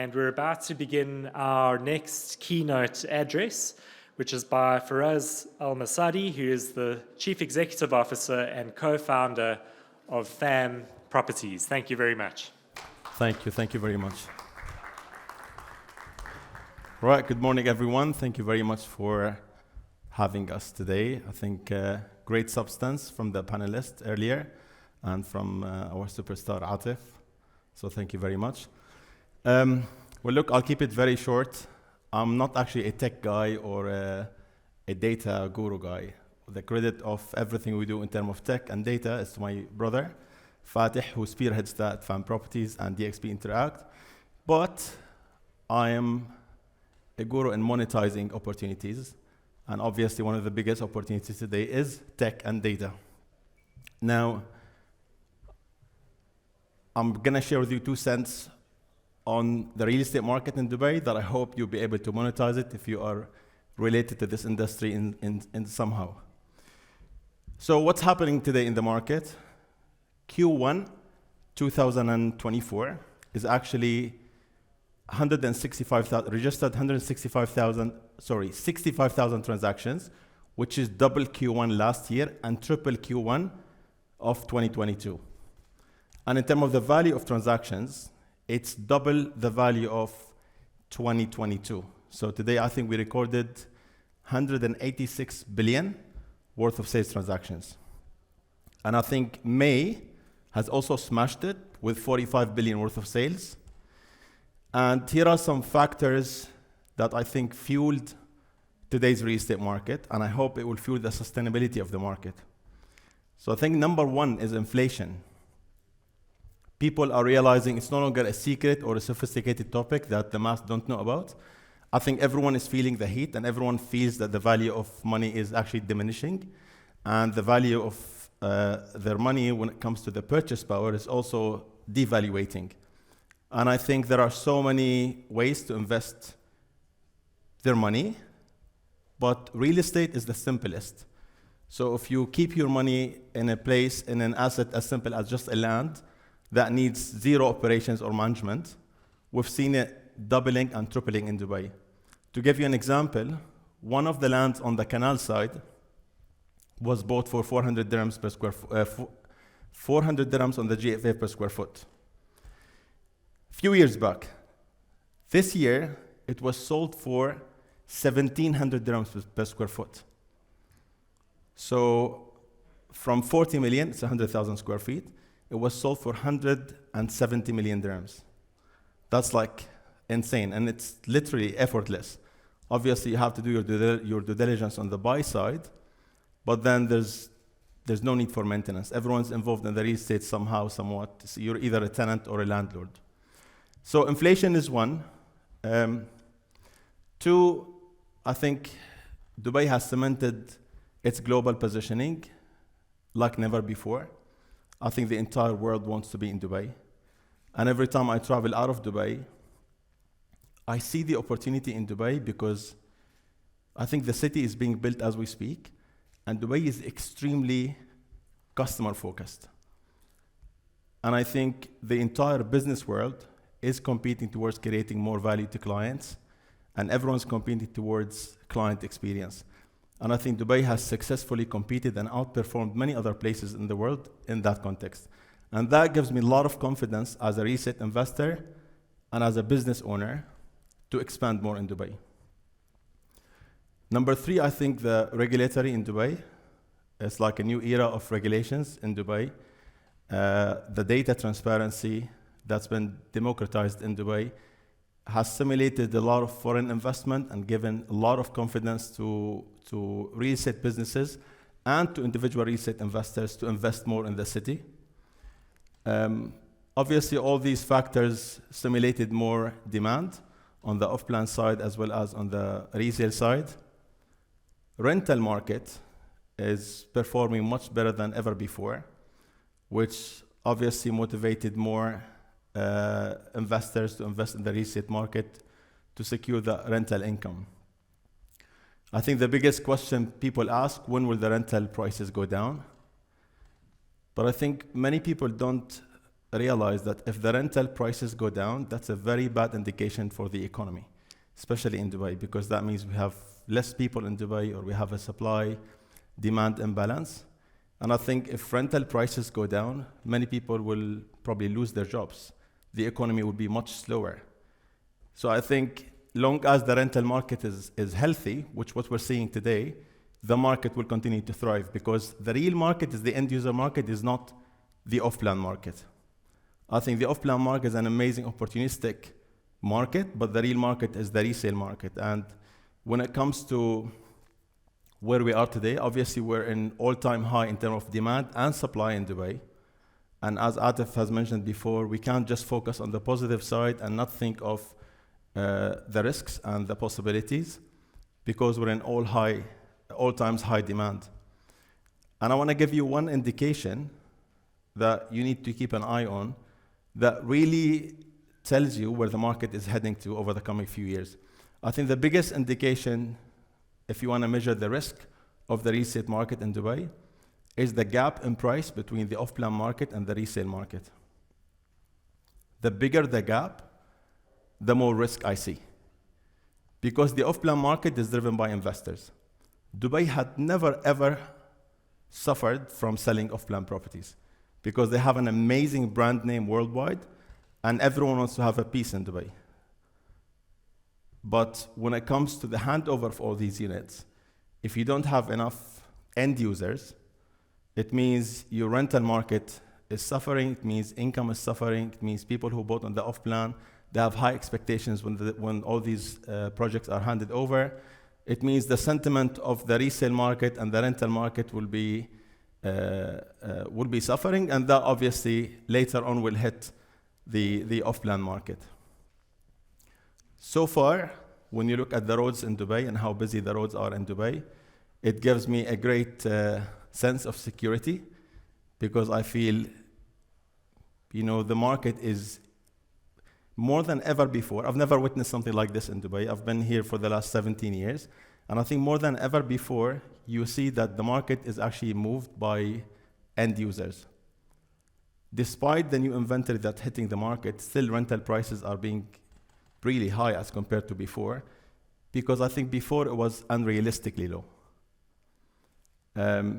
and we're about to begin our next keynote address, which is by Firas Al Msaddi, who is the Chief Executive Officer and co-founder of FAM Properties. Thank you very much. Thank you very much. Right, good morning everyone. Thank you very much for having us today. I think great substance from the panelists earlier and from our superstar Atif. So thank you very much. Well, look, I'll keep it very short. I'm not actually a tech guy or a data guru guy. The credit of everything we do in terms of tech and data is to my brother, Fatih, who spearheads that at FAM Properties and DXP Interact. But I am a guru in monetizing opportunities. And obviously, one of the biggest opportunities today is tech and data. Now, I'm going to share with you 2 cents on the real estate market in Dubai that I hope you'll be able to monetize it if you are related to this industry in somehow. So what's happening today in the market? Q1 2024 is actually 65,000 transactions, which is double Q1 last year and triple Q1 of 2022. And in terms of the value of transactions, it's double the value of 2022. So today, I think we recorded 186 billion worth of sales transactions. And I think May has also smashed it with 45 billion worth of sales. And here are some factors that I think fueled today's real estate market, and I hope it will fuel the sustainability of the market. So I think number 1 is inflation. People are realizing it's no longer a secret or a sophisticated topic that the mass don't know about. I think everyone is feeling the heat, and everyone feels that the value of money is actually diminishing, and the value of their money when it comes to the purchase power is also devaluating. And I think there are so many ways to invest their money, but real estate is the simplest. So if you keep your money in a place, in an asset as simple as just a land that needs 0 operations or management, we've seen it doubling and tripling in Dubai. To give you an example, one of the lands on the canal side was bought for 400 dirhams per square foot, 400 dirhams on the GFA per square foot. Few years back. This year, it was sold for 1,700 dirhams per square foot. So from 40 million, it's 100,000 square feet, it was sold for 170 million dirhams. That's like insane, and it's literally effortless. Obviously, you have to do your due diligence on the buy side, but then there's no need for maintenance. Everyone's involved in the real estate somehow, somewhat. So you're either a tenant or a landlord. So inflation is 1. 2, I think Dubai has cemented its global positioning like never before. I think the entire world wants to be in Dubai. And every time I travel out of Dubai, I see the opportunity in Dubai because I think the city is being built as we speak, and Dubai is extremely customer focused. And I think the entire business world is competing towards creating more value to clients, and everyone's competing towards client experience. And I think Dubai has successfully competed and outperformed many other places in the world in that context. And that gives me a lot of confidence as a real estate investor and as a business owner to expand more in Dubai. Number 3, I think the regulatory in Dubai is like a new era of regulations in Dubai. The data transparency that's been democratized in Dubai has stimulated a lot of foreign investment and given a lot of confidence to real estate businesses and to individual real estate investors to invest more in the city. Obviously, all these factors stimulated more demand on the off-plan side as well as on the resale side. Rental market is performing much better than ever before, which obviously motivated more investors to invest in the real estate market to secure the rental income. I think the biggest question people ask, when will the rental prices go down? But I think many people don't realize that if the rental prices go down, that's a very bad indication for the economy, especially in Dubai, because that means we have less people in Dubai, or we have a supply-demand imbalance. And I think if rental prices go down, many people will probably lose their jobs. The economy will be much slower. So I think long as the rental market is healthy, which what we're seeing today, the market will continue to thrive, because the real market is the end user market, is not the off-plan market. I think the off-plan market is an amazing opportunistic market, but the real market is the resale market. And when it comes to where we are today, obviously we're in all-time high in terms of demand and supply in Dubai. And as Atif has mentioned before, we can't just focus on the positive side and not think of the risks and the possibilities, because we're in all times high demand. And I want to give you one indication that you need to keep an eye on that really tells you where the market is heading to over the coming few years. I think the biggest indication, if you want to measure the risk of the real estate market in Dubai, is the gap in price between the off-plan market and the resale market. The bigger the gap, the more risk I see. Because the off-plan market is driven by investors. Dubai had never ever suffered from selling off-plan properties, because they have an amazing brand name worldwide, and everyone wants to have a piece in Dubai. But when it comes to the handover of all these units, if you don't have enough end users, it means your rental market is suffering, it means income is suffering, it means people who bought on the off-plan, they have high expectations when all these projects are handed over. It means the sentiment of the resale market and the rental market will be suffering, and that obviously later on will hit the off-plan market. So far, when you look at the roads in Dubai and how busy the roads are in Dubai, it gives me a great sense of security, because I feel, the market is more than ever before. I've never witnessed something like this in Dubai. I've been here for the last 17 years. And I think more than ever before, you see that the market is actually moved by end users. Despite the new inventory that's hitting the market, still rental prices are being really high as compared to before, because I think before it was unrealistically low.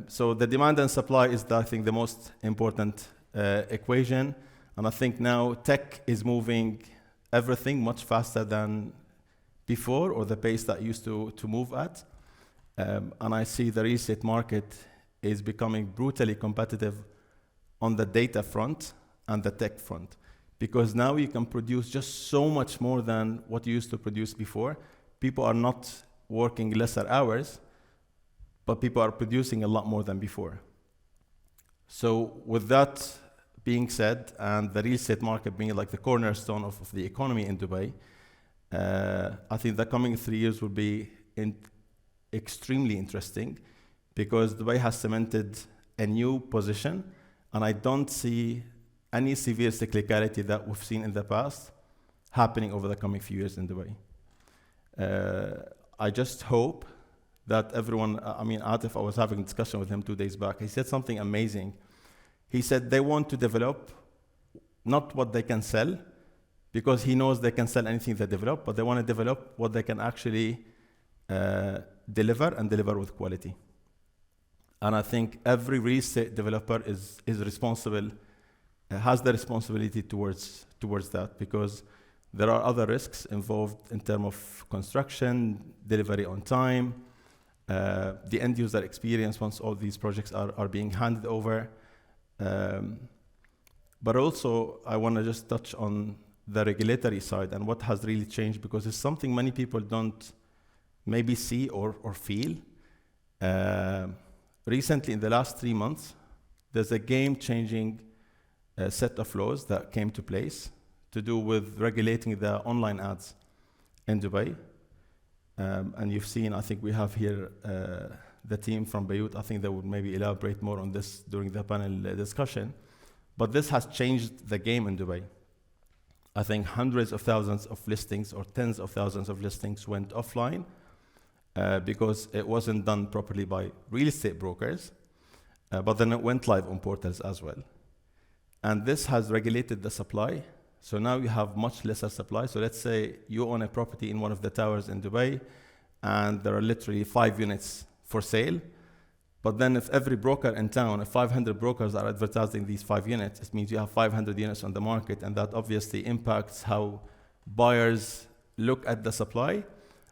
So the demand and supply is, I think, the most important equation. And I think now tech is moving everything much faster than before, or the pace that used to move at. And I see the real estate market is becoming brutally competitive on the data front and the tech front, because now you can produce just so much more than what you used to produce before. People are not working lesser hours, but people are producing a lot more than before. So with that being said, and the real estate market being like the cornerstone of the economy in Dubai, I think the coming 3 years will be extremely interesting, because Dubai has cemented a new position, and I don't see any severe cyclicality that we've seen in the past happening over the coming few years in Dubai. I just hope that everyone, Atif, I was having a discussion with him 2 days back. He said something amazing. He said they want to develop not what they can sell, because he knows they can sell anything they develop, but they want to develop what they can actually deliver, and deliver with quality. And I think every real estate developer is responsible, has the responsibility towards that, because there are other risks involved in terms of construction, delivery on time, the end user experience once all these projects are being handed over. But also, I want to just touch on the regulatory side and what has really changed, because it's something many people don't maybe see or feel. Recently, in the last 3 months, there's a game-changing set of laws that came to place to do with regulating the online ads in Dubai. And you've seen, I think we have here the team from Beirut. I think they would maybe elaborate more on this during the panel discussion. But this has changed the game in Dubai. I think hundreds of thousands of listings or tens of thousands of listings went offline because it wasn't done properly by real estate brokers, but then it went live on portals as well. And this has regulated the supply. So now you have much lesser supply. So let's say you own a property in one of the towers in Dubai, and there are literally 5 units for sale. But then if every broker in town, if 500 brokers are advertising these 5 units, it means you have 500 units on the market, and that obviously impacts how buyers look at the supply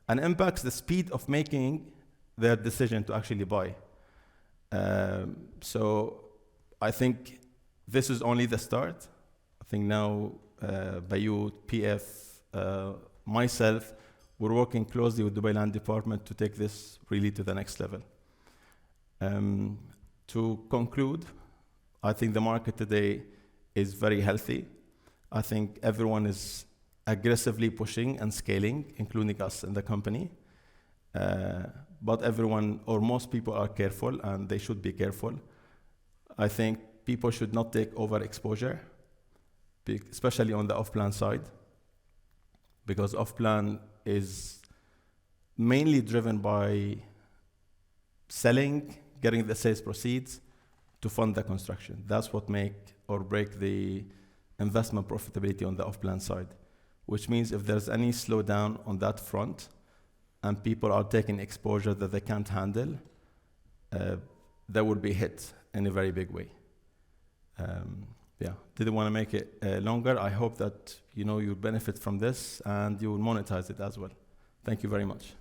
and impacts the speed of making their decision to actually buy. So I think this is only the start. I think now Bayut, PF, myself, we're working closely with Dubai Land Department to take this really to the next level. To conclude, I think the market today is very healthy. I think everyone is aggressively pushing and scaling, including us in the company. But everyone, or most people, are careful, and they should be careful. I think people should not take overexposure, especially on the off-plan side, because off-plan is mainly driven by selling, getting the sales proceeds to fund the construction. That's what make or break the investment profitability on the off-plan side, which means if there's any slowdown on that front and people are taking exposure that they can't handle, they will be hit in a very big way. Didn't want to make it longer. I hope that you benefit from this and you will monetize it as well. Thank you very much.